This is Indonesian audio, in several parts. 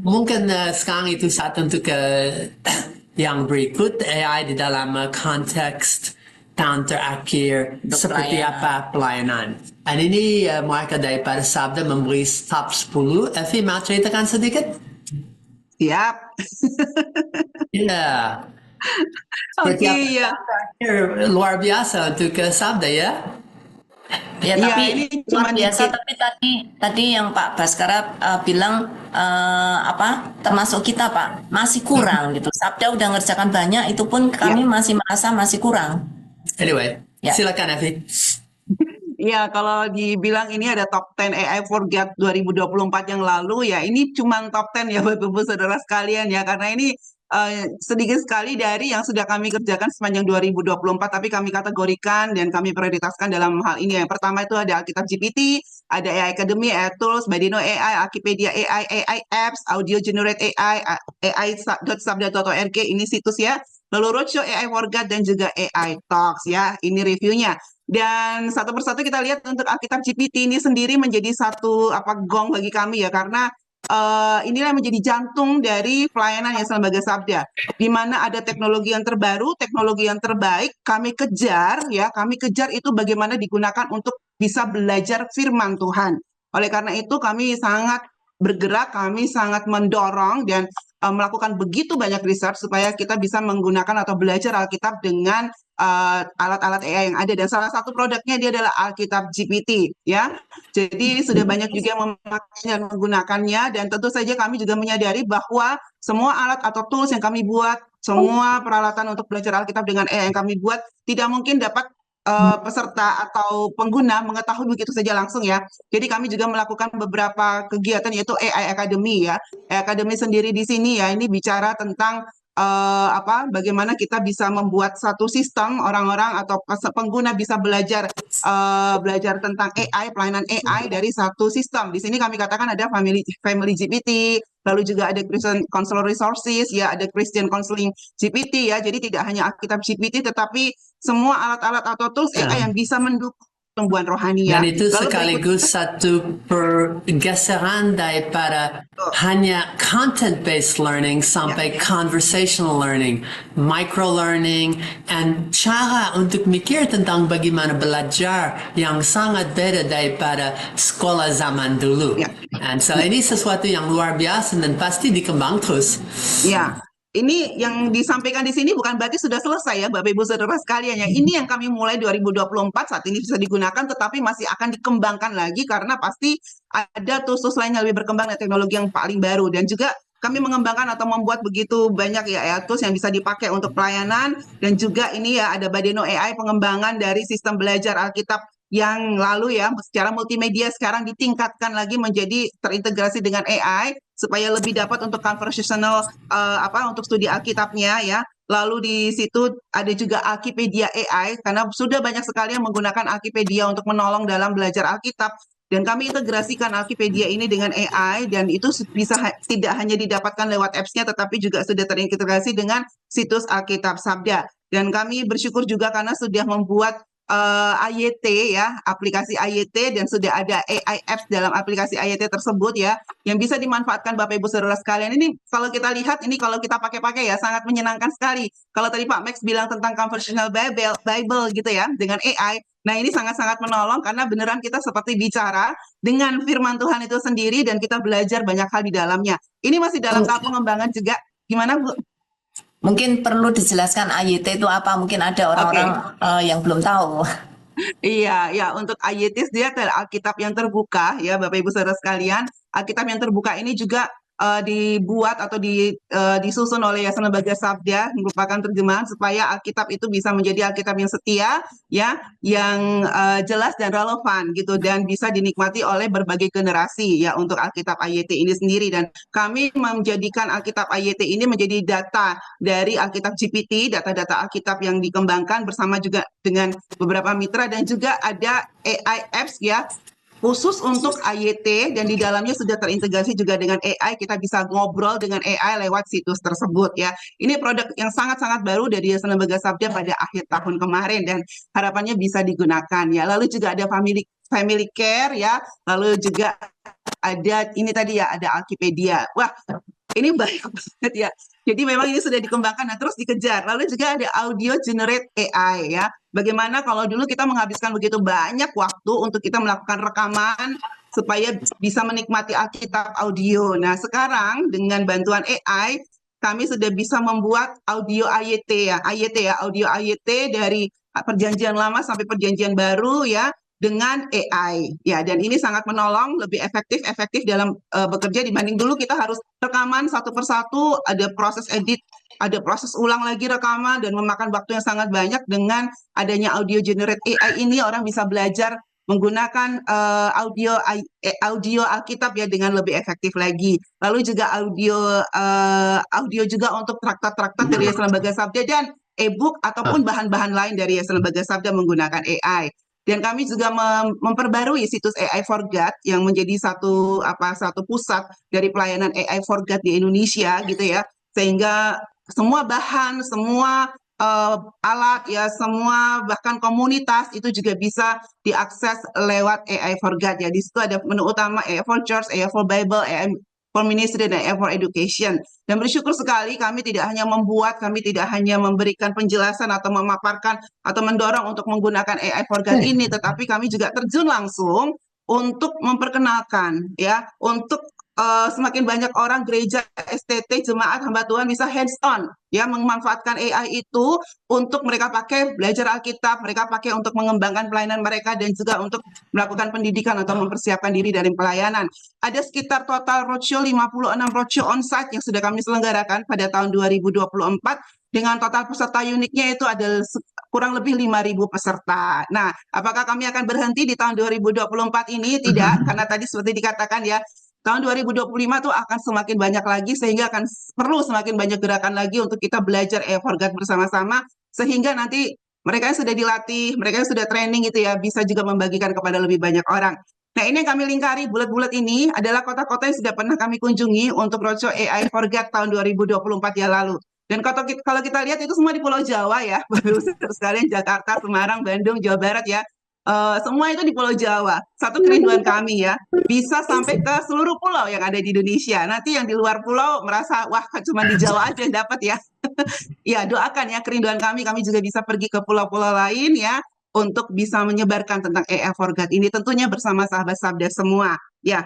Mungkin sekarang itu saat untuk yang berikut AI di dalam konteks tahun terakhir Untuk seperti pelayanan. apa pelayanan. Dan ini mereka daripada Sabda memberi top 10. Evi mau ceritakan sedikit? Siap. Ya, seperti Oke, apa ya. tahun terakhir luar biasa untuk Sabda ya. Ya, Iya, tapi ini luar cuma biasa. dikit. Tapi tadi yang Pak Baskara bilang apa? Termasuk kita Pak masih kurang gitu. Sabda udah ngerjakan banyak, itu pun kami Ya. masih merasa masih kurang. Anyway, Ya. silakan Evi. Iya, kalau dibilang ini ada top 10 AI for God 2024 yang lalu, ya ini cuma top 10 ya Bapak Ibu Saudara sekalian ya, karena ini sedikit sekali dari yang sudah kami kerjakan sepanjang 2024, tapi kami kategorikan dan kami prioritaskan dalam hal ini. Yang pertama itu ada Alkitab GPT, ada AI Academy, AI Tools, Badino AI, Akipedia AI, AI Apps, Audio Generate AI, AI.sabda.org, ini situs ya. Lalu Roadshow AI for God dan juga AI Talks ya, ini reviewnya. Dan satu persatu kita lihat untuk Alkitab GPT ini sendiri menjadi satu gong bagi kami ya, karena inilah menjadi jantung dari pelayanan Yayasan Lembaga Sabda, di mana ada teknologi yang terbaru, teknologi yang terbaik, kami kejar itu bagaimana digunakan untuk bisa belajar firman Tuhan. Oleh karena itu kami sangat bergerak, kami sangat mendorong dan melakukan begitu banyak research supaya kita bisa menggunakan atau belajar Alkitab dengan alat-alat AI yang ada, dan salah satu produknya dia adalah Alkitab GPT ya. Jadi sudah banyak juga yang memakainya dan menggunakannya, dan tentu saja kami juga menyadari bahwa semua alat atau tools yang kami buat, semua peralatan untuk belajar Alkitab dengan AI yang kami buat tidak mungkin dapat peserta atau pengguna mengetahui begitu saja langsung ya. Jadi kami juga melakukan beberapa kegiatan yaitu AI Academy ya. AI Academy sendiri di sini ya, ini bicara tentang bagaimana kita bisa membuat satu sistem orang-orang atau pengguna bisa belajar tentang AI, pelayanan AI dari satu sistem. Di sini kami katakan ada Family GPT, lalu juga ada Christian Counselor Resources, ya ada Christian Counseling GPT ya. Jadi tidak hanya Alkitab GPT, tetapi semua alat-alat atau tools AI yang bisa mendukung pertumbuhan rohani ya. Dan itu Lalu sekaligus satu pergeseran daripada hanya content-based learning sampai conversational learning, micro learning, and cara untuk mikir tentang bagaimana belajar yang sangat beda daripada sekolah zaman dulu. And so ini sesuatu yang luar biasa dan pasti dikembang terus. Ya, ini yang disampaikan di sini bukan berarti sudah selesai ya Bapak Ibu Saudara sekalian ya. Ini yang kami mulai 2024 saat ini bisa digunakan, tetapi masih akan dikembangkan lagi karena pasti ada tools lain yang lebih berkembang dan teknologi yang paling baru. Dan juga kami mengembangkan atau membuat begitu banyak ya tools yang bisa dipakai untuk pelayanan, dan juga ini ya ada Badeno AI, pengembangan dari sistem belajar Alkitab yang lalu ya, secara multimedia sekarang ditingkatkan lagi menjadi terintegrasi dengan AI supaya lebih dapat untuk conversational untuk studi Alkitabnya ya. Lalu di situ ada juga Akipedia AI karena sudah banyak sekali yang menggunakan Akipedia untuk menolong dalam belajar Alkitab, dan kami integrasikan Akipedia ini dengan AI, dan itu bisa tidak hanya didapatkan lewat apps-nya tetapi juga sudah terintegrasi dengan situs Alkitab Sabda. Dan kami bersyukur juga karena sudah membuat AYT ya, aplikasi AYT, dan sudah ada AI apps dalam aplikasi AYT tersebut ya, yang bisa dimanfaatkan Bapak Ibu Saudara sekalian. Ini kalau kita lihat, ini kalau kita pakai ya sangat menyenangkan sekali. Kalau tadi Pak Max bilang tentang conversational Bible gitu ya dengan AI, nah ini sangat-sangat menolong karena beneran kita seperti bicara dengan firman Tuhan itu sendiri dan kita belajar banyak hal di dalamnya. Ini masih dalam tahap pengembangan juga. Gimana Bu? Mungkin perlu dijelaskan AYT itu apa? Mungkin ada orang-orang yang belum tahu. Iya, ya untuk AYT dia adalah Alkitab yang terbuka ya Bapak Ibu Saudara sekalian. Alkitab yang terbuka ini juga dibuat atau disusun oleh Yayasan Lembaga Sabda, merupakan terjemahan supaya Alkitab itu bisa menjadi Alkitab yang setia ya, yang jelas dan relevan gitu, dan bisa dinikmati oleh berbagai generasi ya untuk Alkitab AYT ini sendiri. Dan kami menjadikan Alkitab AYT ini menjadi data dari Alkitab GPT, data-data Alkitab yang dikembangkan bersama juga dengan beberapa mitra, dan juga ada AI apps ya khusus untuk AYT, dan di dalamnya sudah terintegrasi juga dengan AI. Kita bisa ngobrol dengan AI lewat situs tersebut ya. Ini produk yang sangat-sangat baru dari Yayasan Lembaga Sabda pada akhir tahun kemarin, dan harapannya bisa digunakan ya. Lalu juga ada family care ya, lalu juga ada ini tadi ya, ada Alkipedia. Wah, ini banyak banget ya. Jadi memang ini sudah dikembangkan dan terus dikejar. Lalu juga ada audio generate AI ya. Bagaimana kalau dulu kita menghabiskan begitu banyak waktu untuk kita melakukan rekaman supaya bisa menikmati Alkitab audio. Nah, sekarang dengan bantuan AI kami sudah bisa membuat audio AYT ya, audio AYT dari perjanjian lama sampai perjanjian baru ya, dengan AI ya, dan ini sangat menolong, lebih efektif dalam bekerja dibanding dulu kita harus rekaman satu persatu, ada proses edit, ada proses ulang lagi rekaman dan memakan waktu yang sangat banyak. Dengan adanya audio generate AI ini orang bisa belajar menggunakan audio Alkitab ya dengan lebih efektif lagi. Lalu juga audio juga untuk traktat-traktat dari Yayasan Lembaga Sabda dan e-book ataupun bahan-bahan lain dari Yayasan Lembaga Sabda menggunakan AI. Dan kami juga memperbarui situs AI for God yang menjadi satu pusat dari pelayanan AI for God di Indonesia gitu ya. Sehingga semua bahan, semua alat ya, semua bahkan komunitas itu juga bisa diakses lewat AI for God ya. Di situ ada menu utama AI for Church, AI for Bible, AI for Ministry, dan AI for Education. Dan bersyukur sekali kami tidak hanya memberikan penjelasan atau memaparkan atau mendorong untuk menggunakan AI for God ini, tetapi kami juga terjun langsung untuk memperkenalkan ya, untuk semakin banyak orang gereja, STT, jemaat hamba Tuhan bisa hands on ya, memanfaatkan AI itu untuk mereka pakai belajar Alkitab, mereka pakai untuk mengembangkan pelayanan mereka dan juga untuk melakukan pendidikan atau mempersiapkan diri dari pelayanan. Ada sekitar total roadshow 56 roadshow on-site yang sudah kami selenggarakan pada tahun 2024 dengan total peserta uniknya itu ada kurang lebih 5.000 peserta. Nah, apakah kami akan berhenti di tahun 2024 ini? Tidak, karena tadi seperti dikatakan ya, tahun 2025 tuh akan semakin banyak lagi, sehingga akan perlu semakin banyak gerakan lagi untuk kita belajar AI for God bersama-sama, sehingga nanti mereka yang sudah dilatih, mereka yang sudah training gitu ya, bisa juga membagikan kepada lebih banyak orang. Nah, ini yang kami lingkari, bulat-bulat ini adalah kota-kota yang sudah pernah kami kunjungi untuk roadshow AI for God tahun 2024 yang lalu. Dan kalau kita lihat itu semua di Pulau Jawa ya, Bapak-Ibu sekalian, Jakarta, Semarang, Bandung, Jawa Barat ya. Semua itu di Pulau Jawa. Satu kerinduan kami ya, bisa sampai ke seluruh pulau yang ada di Indonesia. Nanti yang di luar pulau merasa, wah cuma di Jawa aja yang dapat ya. Ya, doakan ya kerinduan kami juga bisa pergi ke pulau-pulau lain ya, untuk bisa menyebarkan tentang AI for God ini, tentunya bersama sahabat Sabda semua ya.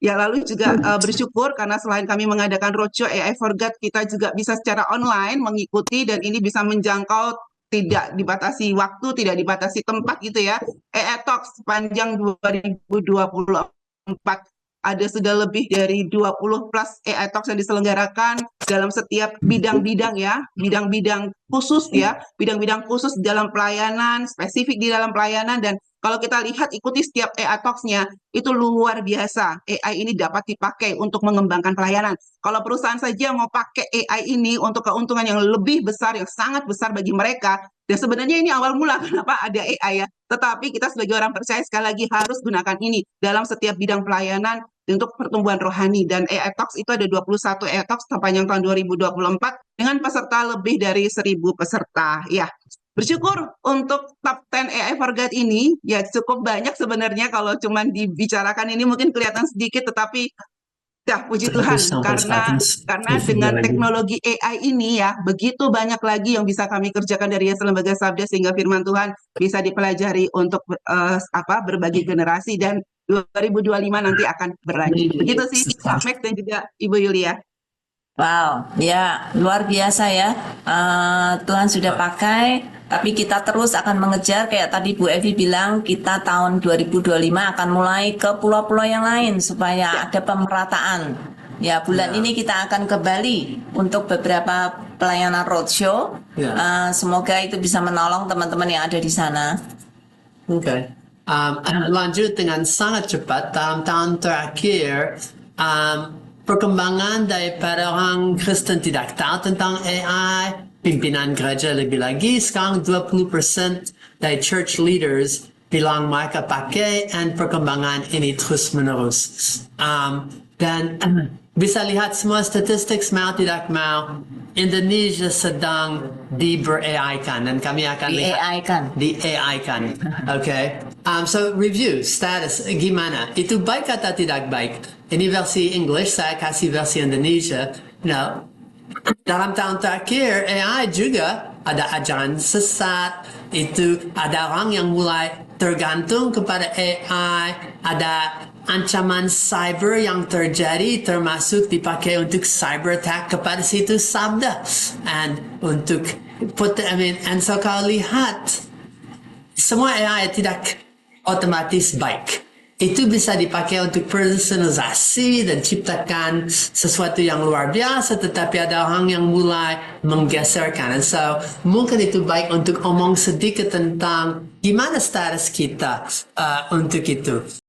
Ya, lalu juga bersyukur karena selain kami mengadakan roadshow AI for God, kita juga bisa secara online mengikuti, dan ini bisa menjangkau, tidak dibatasi waktu, tidak dibatasi tempat gitu ya. AI Talks sepanjang 2024 ada sudah lebih dari 20 plus AI Talks yang diselenggarakan dalam setiap bidang-bidang ya, bidang-bidang khusus ya, bidang-bidang khusus dalam pelayanan, spesifik di dalam pelayanan. Dan kalau kita lihat ikuti setiap AI Talks-nya, itu luar biasa. AI ini dapat dipakai untuk mengembangkan pelayanan. Kalau perusahaan saja mau pakai AI ini untuk keuntungan yang lebih besar, yang sangat besar bagi mereka, dan sebenarnya ini awal mula kenapa ada AI ya. Tetapi kita sebagai orang percaya sekali lagi harus gunakan ini dalam setiap bidang pelayanan untuk pertumbuhan rohani. Dan AI Talks itu ada 21 AI Talks sepanjang tahun 2024 dengan peserta lebih dari 1.000 peserta ya. Bersyukur untuk top 10 AI for God ini, ya cukup banyak sebenarnya. Kalau cuma dibicarakan ini mungkin kelihatan sedikit, tetapi ya puji Tuhan, karena dengan teknologi AI ini ya, begitu banyak lagi yang bisa kami kerjakan dari Yayasan Lembaga Sabda, sehingga firman Tuhan bisa dipelajari untuk berbagi generasi, dan 2025 nanti akan berlanjut. Begitu sih Pak Max dan juga Ibu Yulia. Wow, ya luar biasa ya. Tuhan sudah pakai, tapi kita terus akan mengejar. Kayak tadi Bu Evi bilang, kita tahun 2025 akan mulai ke pulau-pulau yang lain supaya ada pemerataan. Ya, bulan ini kita akan ke Bali untuk beberapa pelayanan roadshow. Semoga itu bisa menolong teman-teman yang ada di sana. Oke. Lanjut dengan sangat cepat. Dalam tahun terakhir, perkembangan daripada orang Kristen tidak tahu tentang AI, pimpinan gereja lebih lagi. Sekarang 20% dari church leaders bilang mereka pakai, dan perkembangan ini terus menerus. Dan bisa lihat semua statistik, mau tidak mau, Indonesia sedang di-AI-kan, dan kami akan Di-AI-kan. Di-AI-kan, oke. So review status gimana? Itu baik atau tidak baik? Ini versi English, saya kasih versi Indonesia. Now, dalam tahun terakhir AI juga ada ajaran sesat. Itu ada orang yang mulai tergantung kepada AI. Ada ancaman cyber yang terjadi, termasuk dipakai untuk cyber attack kepada situs Sabda. And untuk and so kalau lihat semua AI tidak otomatis baik. Itu bisa dipakai untuk personalisasi dan ciptakan sesuatu yang luar biasa, tetapi ada orang yang mulai menggeserkan. And so, mungkin itu baik untuk omong sedikit tentang gimana status kita untuk itu.